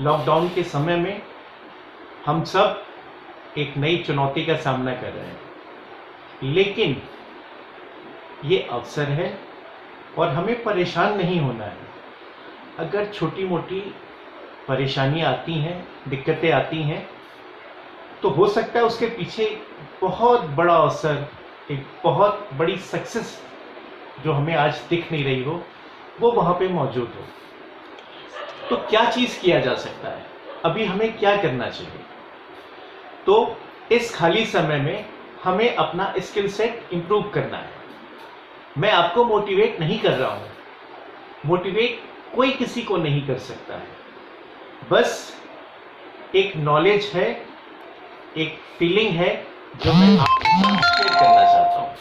Lockdown के समय में हम सब एक नई चुनौती का सामना कर रहे हैं, लेकिन ये अवसर है और हमें परेशान नहीं होना है। अगर छोटी मोटी परेशानियां आती हैं, दिक्कतें आती हैं, तो हो सकता है उसके पीछे बहुत बड़ा अवसर, एक बहुत बड़ी सक्सेस जो हमें आज दिख नहीं रही हो, वो वहाँ पे मौजूद हो। तो क्या चीज़ किया जा सकता है, अभी हमें क्या करना चाहिए? तो इस खाली समय में हमें अपना स्किल सेट इम्प्रूव करना है। मैं आपको मोटिवेट नहीं कर रहा हूँ, मोटिवेट कोई किसी को नहीं कर सकता है। बस एक नॉलेज है, एक फीलिंग है जो मैं आपके साथ शेयर करना चाहता हूँ।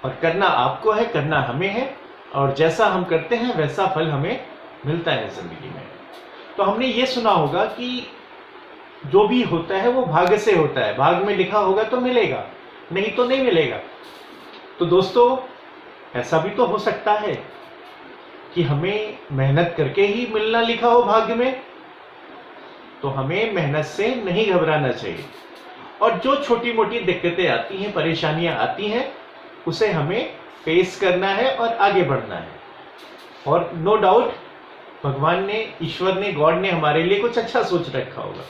और करना आपको है, करना हमें है, और जैसा हम करते हैं वैसा फल हमें मिलता है जिंदगी में। तो हमने ये सुना होगा कि जो भी होता है वो भाग्य से होता है, भाग्य में लिखा होगा तो मिलेगा, नहीं तो नहीं मिलेगा। तो दोस्तों, ऐसा भी तो हो सकता है कि हमें मेहनत करके ही मिलना लिखा हो भाग्य में। तो हमें मेहनत से नहीं घबराना चाहिए, और जो छोटी मोटी दिक्कतें आती हैं, परेशानियां आती हैं, उसे हमें फेस करना है और आगे बढ़ना है। और नो डाउट भगवान ने, ईश्वर ने, गॉड ने हमारे लिए कुछ अच्छा सोच रखा होगा।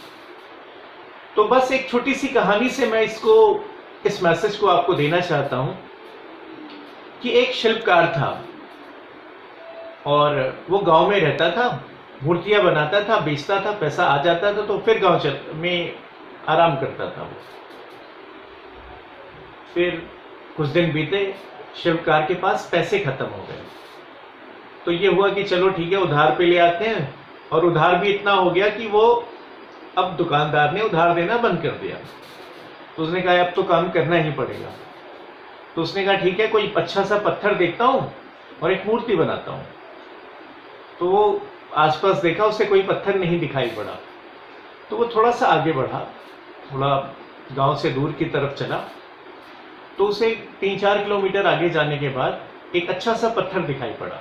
तो बस एक छोटी सी कहानी से मैं इस मैसेज को आपको देना चाहता हूं कि एक शिल्पकार था और वो गांव में रहता था, मूर्तियां बनाता था, बेचता था, पैसा आ जाता था तो फिर गांव में आराम करता था वो। फिर कुछ दिन बीते, शिल्पकार के पास पैसे खत्म हो गए। तो ये हुआ कि चलो ठीक है, उधार पे ले आते हैं। और उधार भी इतना हो गया कि वो, अब दुकानदार ने उधार देना बंद कर दिया। तो उसने कहा अब तो काम करना ही पड़ेगा। तो उसने कहा ठीक है, कोई अच्छा सा पत्थर देखता हूँ और एक मूर्ति बनाता हूँ। तो वो आसपास देखा, उसे कोई पत्थर नहीं दिखाई पड़ा। तो वो थोड़ा सा आगे बढ़ा, थोड़ा गांव से दूर की तरफ चला। तो उसे 3-4 किलोमीटर आगे जाने के बाद एक अच्छा सा पत्थर दिखाई पड़ा।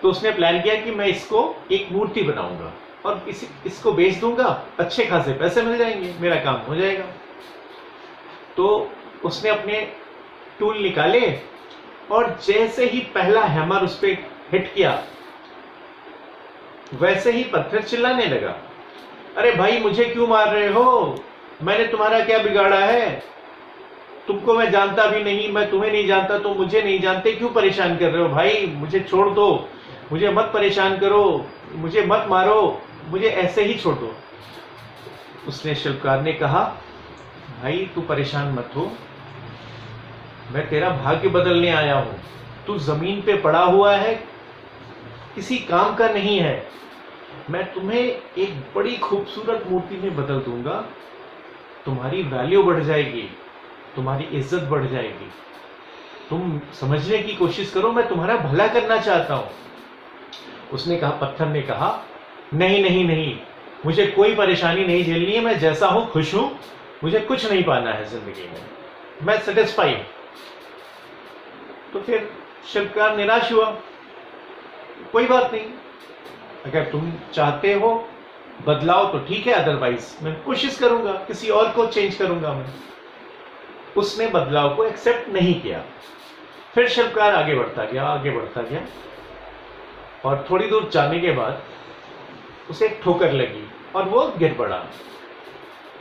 तो उसने प्लान किया कि मैं इसको एक मूर्ति बनाऊंगा और इसको बेच दूंगा, अच्छे खासे पैसे मिल जाएंगे, मेरा काम हो जाएगा। तो उसने अपने टूल निकाले और जैसे ही पहला हैमर उस पर हिट किया, वैसे ही पत्थर चिल्लाने लगा, अरे भाई मुझे क्यों मार रहे हो, मैंने तुम्हारा क्या बिगाड़ा है, तुमको मैं जानता भी नहीं, मैं तुम्हें नहीं जानता, तुम मुझे नहीं जानते, क्यों परेशान कर रहे हो भाई, मुझे छोड़ दो, मुझे मत परेशान करो, मुझे मत मारो, मुझे ऐसे ही छोड़ दो। उसने शिल्पकार ने कहा, भाई तू परेशान मत हो, मैं तेरा भाग्य बदलने आया हूं। तू जमीन पे पड़ा हुआ है, किसी काम का नहीं है। मैं तुम्हें एक बड़ी खूबसूरत मूर्ति में बदल दूंगा, तुम्हारी वैल्यू बढ़ जाएगी, तुम्हारी इज्जत बढ़ जाएगी। तुम समझने की कोशिश करो, मैं तुम्हारा भला करना चाहता हूं। उसने कहा, पत्थर ने कहा, नहीं नहीं नहीं, मुझे कोई परेशानी नहीं झेलनी है, मैं जैसा हूं खुश हूं, मुझे कुछ नहीं पाना है जिंदगी में, मैं सेटिस्फाइड। तो फिर शिल्पकार निराश हुआ। कोई बात नहीं, अगर तुम चाहते हो बदलाव तो ठीक है, अदरवाइज मैं कोशिश करूंगा, किसी और को चेंज करूंगा मैं। उसने बदलाव को एक्सेप्ट नहीं किया। फिर शिल्पकार आगे बढ़ता गया, आगे बढ़ता गया, और थोड़ी दूर जाने के बाद उसे एक ठोकर लगी और वो गिर पड़ा।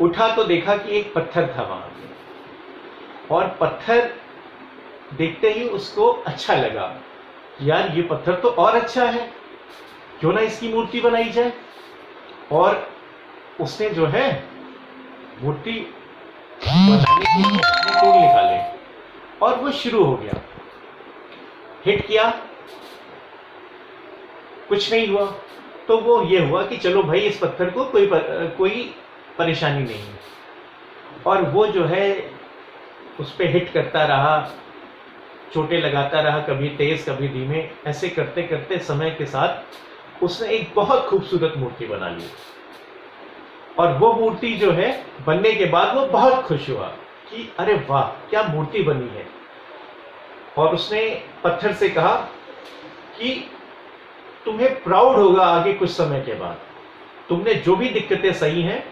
उठा तो देखा कि एक पत्थर था वहां पे, और पत्थर देखते ही उसको अच्छा लगा, यार ये पत्थर तो और अच्छा है, क्यों ना इसकी मूर्ति बनाई जाए। और उसने जो है मूर्ति बनाने के लिए अपने टूल निकाले और वो शुरू हो गया। हिट किया, कुछ नहीं हुआ। तो वो ये हुआ कि चलो भाई, इस पत्थर को कोई परेशानी नहीं है। और वो जो है उस पर हिट करता रहा, चोटें लगाता रहा, कभी तेज कभी धीमे, ऐसे करते करते समय के साथ उसने एक बहुत खूबसूरत मूर्ति बना ली। और वो मूर्ति जो है बनने के बाद वो बहुत खुश हुआ कि अरे वाह, क्या मूर्ति बनी है। और उसने पत्थर से कहा कि तुम्हें प्राउड होगा आगे कुछ समय के बाद तुमने जो भी दिक्कतें सही हैं,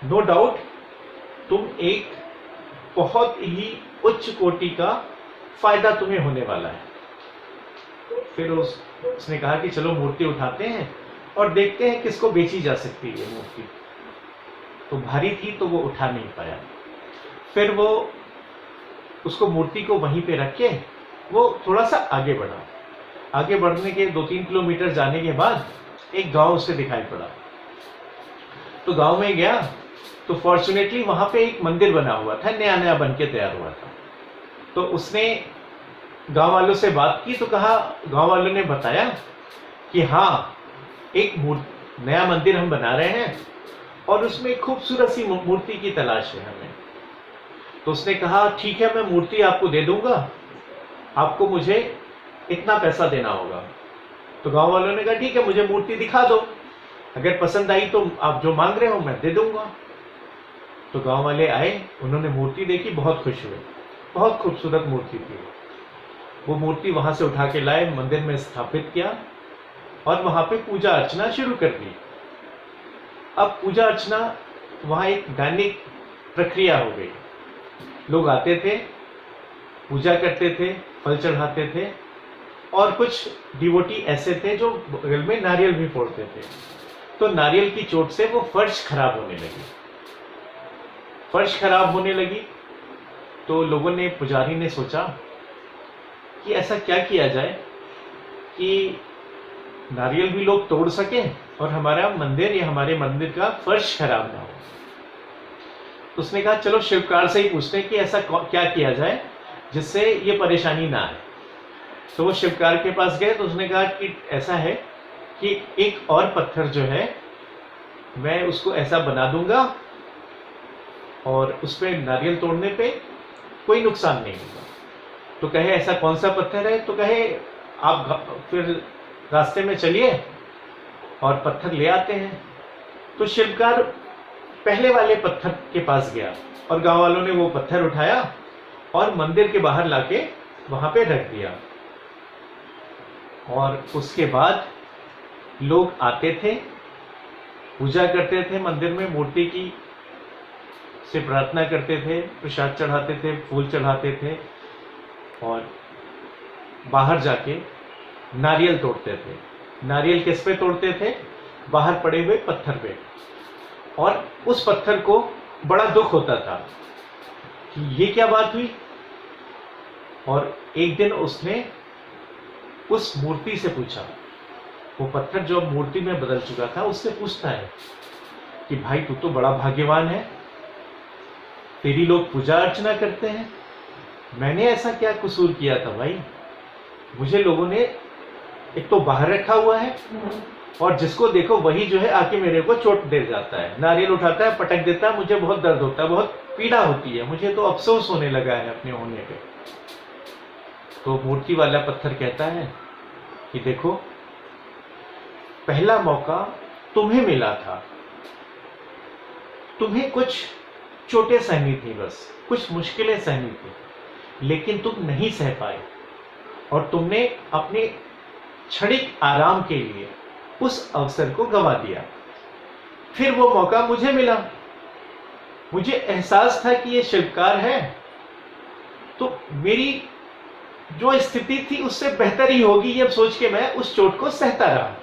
नो डाउट तुम एक बहुत ही उच्च कोटि का फायदा तुम्हें होने वाला है। फिर उसने कहा कि चलो मूर्ति उठाते हैं और देखते हैं किसको बेची जा सकती है मूर्ति। तो भारी थी तो वो उठा नहीं पाया। फिर वो उसको मूर्ति को वहीं पे रख के वो थोड़ा सा आगे बढ़ा। आगे बढ़ने के 2-3 किलोमीटर जाने के बाद एक गांव उसे दिखाई पड़ा। तो गांव में गया तो फॉर्चुनेटली वहां पे एक मंदिर बना हुआ था, नया नया बन के तैयार हुआ था। तो उसने गांव वालों से बात की तो कहा, गांव वालों ने बताया कि हाँ एक नया मंदिर हम बना रहे हैं और उसमें खूबसूरत सी मूर्ति की तलाश है हमें। तो उसने कहा ठीक है, मैं मूर्ति आपको दे दूंगा, आपको मुझे इतना पैसा देना होगा। तो गांव वालों ने कहा ठीक है, मुझे मूर्ति दिखा दो, अगर पसंद आई तो आप जो मांग रहे हो मैं दे दूंगा। तो गांव वाले आए, उन्होंने मूर्ति देखी, बहुत खुश हुए, बहुत खूबसूरत मूर्ति थी। वो मूर्ति वहां से उठा के लाए, मंदिर में स्थापित किया और वहां पे पूजा अर्चना शुरू कर दी। अब पूजा अर्चना वहां एक दैनिक प्रक्रिया हो गई। लोग आते थे, पूजा करते थे, फल चढ़ाते थे और कुछ डिवोटी ऐसे थे जो बगल में नारियल भी फोड़ते थे। तो नारियल की चोट से वो फर्श खराब होने लगी। फर्श खराब होने लगी तो लोगों ने, पुजारी ने सोचा कि ऐसा क्या किया जाए कि नारियल भी लोग तोड़ सकें और हमारा मंदिर या हमारे मंदिर का फर्श खराब ना हो। तो उसने कहा चलो शिल्पकार से ही पूछते हैं कि ऐसा क्या किया जाए जिससे ये परेशानी ना आए। तो वो शिल्पकार के पास गए तो उसने कहा कि ऐसा है कि एक और पत्थर जो है मैं उसको ऐसा बना दूंगा और उस पर नारियल तोड़ने पे कोई नुकसान नहीं होगा। तो कहे ऐसा कौन सा पत्थर है? तो कहे आप फिर रास्ते में चलिए और पत्थर ले आते हैं। तो शिल्पकार पहले वाले पत्थर के पास गया और गांव वालों ने वो पत्थर उठाया और मंदिर के बाहर लाके वहां पे रख दिया। और उसके बाद लोग आते थे, पूजा करते थे, मंदिर में मूर्ति की से प्रार्थना करते थे, प्रसाद चढ़ाते थे, फूल चढ़ाते थे और बाहर जाके नारियल तोड़ते थे। नारियल किस पे तोड़ते थे? बाहर पड़े हुए पत्थर पे। और उस पत्थर को बड़ा दुख होता था कि ये क्या बात हुई। और एक दिन उसने उस मूर्ति से पूछा, वो पत्थर जो मूर्ति में बदल चुका था उससे पूछता है कि भाई तू तो बड़ा भाग्यवान है, तेरी लोग पूजा अर्चना करते हैं, मैंने ऐसा क्या कसूर किया था भाई? मुझे लोगों ने एक तो बाहर रखा हुआ है और जिसको देखो वही जो है आके मेरे को चोट दे जाता है, नारियल उठाता है, पटक देता है, मुझे बहुत दर्द होता है, बहुत पीड़ा होती है, मुझे तो अफसोस होने लगा है अपने होने पे। तो मूर्ति वाला पत्थर कहता है कि देखो पहला मौका तुम्हें मिला था, तुम्हें कुछ चोटें सहनी थी, बस कुछ मुश्किलें सहनी थी, लेकिन तुम नहीं सह पाए और तुमने अपने क्षणिक आराम के लिए उस अवसर को गंवा दिया। फिर वो मौका मुझे मिला, मुझे एहसास था कि ये शिल्पकार है, तो मेरी जो स्थिति थी उससे बेहतर ही होगी, ये सोच के मैं उस चोट को सहता रहा।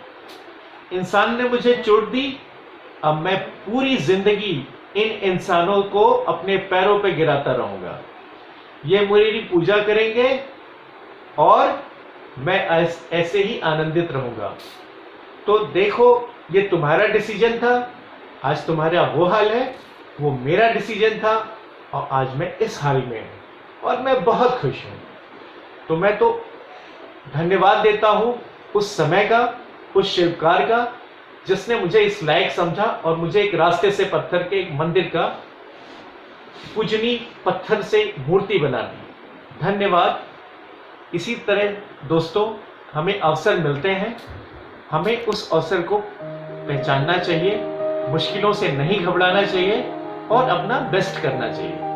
इंसान ने मुझे चोट दी, अब मैं पूरी जिंदगी इन इंसानों को अपने पैरों पे गिराता रहूंगा, ये मेरी पूजा करेंगे और मैं ऐसे ही आनंदित रहूंगा। तो देखो ये तुम्हारा डिसीजन था, आज तुम्हारा वो हाल है, वो मेरा डिसीजन था और आज मैं इस हाल में हूं और मैं बहुत खुश हूं। तो मैं तो धन्यवाद देता हूं उस समय का, उस शिल्पकार का, जिसने मुझे इस लायक समझा और मुझे एक रास्ते से पत्थर के एक मंदिर का पूजनीय पत्थर से मूर्ति बना दी। धन्यवाद। इसी तरह दोस्तों हमें अवसर मिलते हैं, हमें उस अवसर को पहचानना चाहिए, मुश्किलों से नहीं घबराना चाहिए और अपना बेस्ट करना चाहिए।